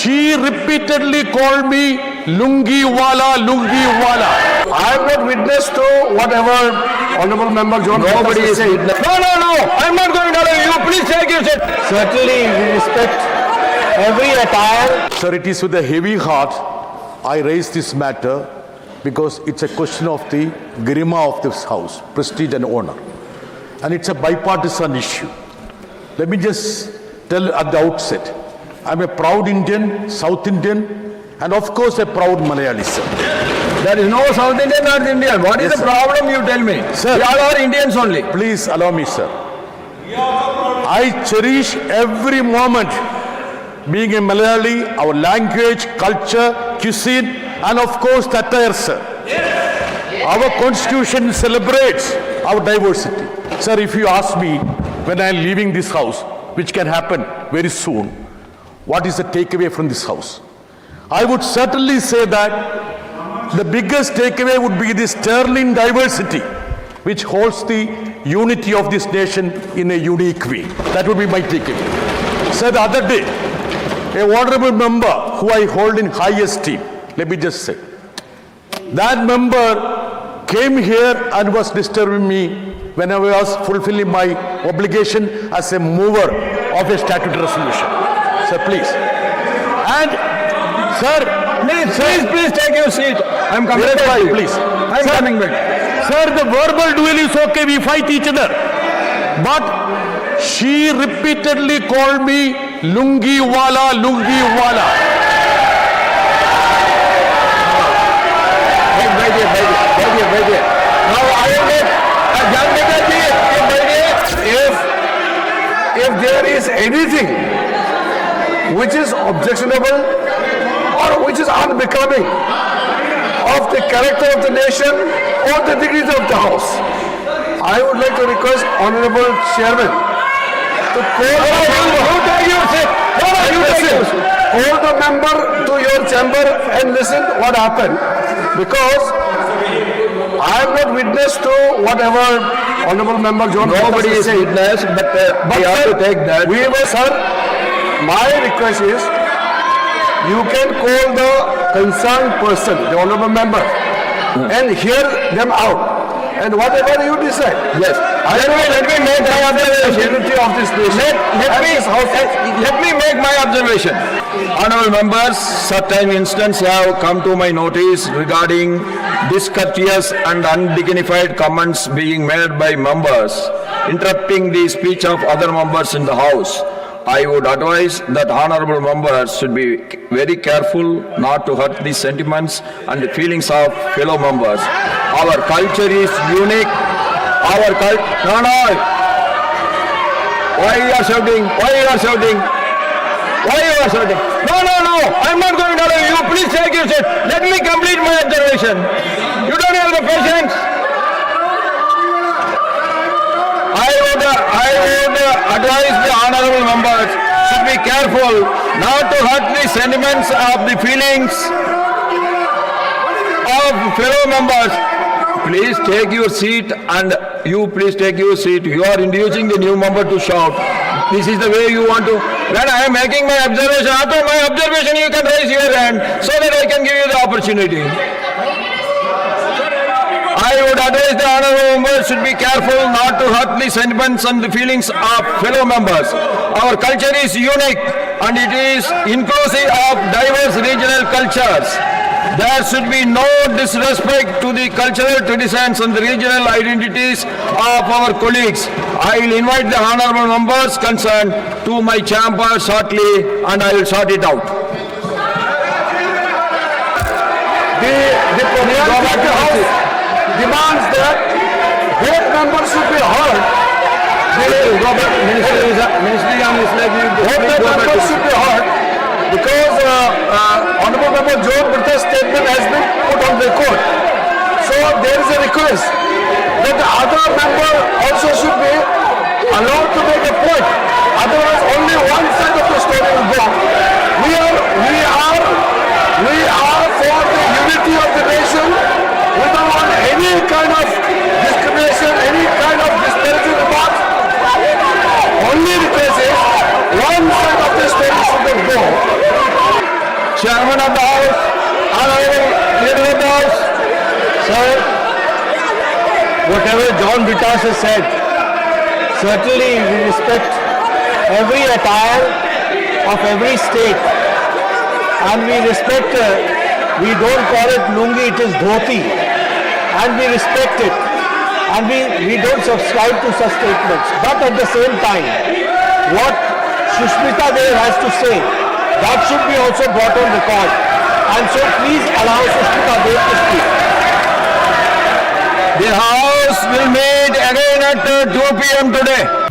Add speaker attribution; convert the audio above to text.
Speaker 1: she repeatedly called me Lungi Wala, Lungi Wala.
Speaker 2: I am not witness to whatever Honorable Member John
Speaker 3: Nobody is
Speaker 2: saying.
Speaker 3: witness. No, I'm not going to allow you. Please take your seat.
Speaker 2: Certainly, we respect every attire.
Speaker 1: Sir, it is with a heavy heart I raise this matter because it's a question of the garima of this house, prestige and honor. And it's a bipartisan issue. Let me just tell at the outset, I'm a proud Indian, South Indian, and of course a proud Malayali, sir.
Speaker 3: There is no South Indian, North Indian. What is
Speaker 1: Yes,
Speaker 3: the
Speaker 1: sir.
Speaker 3: problem, you tell me?
Speaker 1: Sir.
Speaker 3: We all are Indians only.
Speaker 1: Please allow me, sir. I cherish every moment being a Malayali, our language, culture, cuisine, and of course the attire, sir. Our constitution celebrates our diversity. Sir, if you ask me when I am leaving this house, which can happen very soon, what is the takeaway from this house? I would certainly say that the biggest takeaway would be the sterling diversity which holds the unity of this nation in a unique way. That would be my takeaway. Sir, the other day, a honorable member who I hold in high esteem, let me just say, that member came here and was disturbing me when I was fulfilling my obligation as a mover of a statutory resolution. Sir, please. And, sir,
Speaker 3: Please take your seat. I'm coming
Speaker 1: Yes,
Speaker 3: back to you.
Speaker 1: please.
Speaker 3: I'm
Speaker 1: Sir.
Speaker 3: coming back.
Speaker 1: sir, the verbal duel is okay, we fight each other. But she repeatedly called me Lungi Wala, Lungi Wala.
Speaker 3: Wait here. Now I am
Speaker 2: If there is anything which is objectionable or which is unbecoming of the character of the nation or the dignity of the house, I would like to request Honorable Chairman to call the member to your chamber and listen what happened, because I am not witness to whatever Honorable Member John
Speaker 3: Nobody is
Speaker 2: saying.
Speaker 3: witness, but we have to take that.
Speaker 2: We were, sir, my request is, you can call the concerned person, the honorable member, and hear them out. And whatever you decide.
Speaker 3: Yes. Let me make my observation.
Speaker 2: Unity of this nation.
Speaker 3: Let me make my observation. Honorable members, certain instances have come to my notice regarding discourteous and undignified comments being made by members, interrupting the speech of other members in the House. I would advise that honorable members should be very careful not to hurt the sentiments and the feelings of fellow members. Our culture is unique. No. Why you are shouting? No. I'm not going to allow you. Please take your seat. Let me complete my observation. You don't have the patience. I would advise the honorable members should be careful not to hurt the sentiments of the feelings of fellow members. Please take your seat, and you please take your seat. You are inducing the new member to shout. This is the way you want to. When I am making my observation, after my observation you can raise your hand so that I can give you the opportunity. I would advise the honorable members should be careful not to hurt the sentiments and the feelings of fellow members. Our culture is unique and it is inclusive of diverse regional cultures. There should be no disrespect to the cultural traditions and the regional identities of our colleagues. I will invite the honorable members concerned to my chamber shortly and I will sort it out.
Speaker 2: The President of the House demands that both members should be heard. Both members should be heard because Honorable Member John Britta's statement has been put on record. So there is a request that the other member also should be allowed to make a point. Otherwise, only one side of the story will go. We are for the unity of the nation. We don't want any kind of discrimination, any kind of disparaging remarks. Only request is one side of the story should go.
Speaker 3: Chairman of the House, Honorable Leader of the House.
Speaker 4: Sir, whatever John Britas has said, certainly we respect every attire of every state, and we respect, we don't call it lungi, it is dhoti, and we respect it, and we don't subscribe to such statements. But at the same time, what Sushmita Dev has to say, that should be also brought on record. And so please allow Sushmita Dev to speak.
Speaker 3: The House will meet again at 2 p.m. today.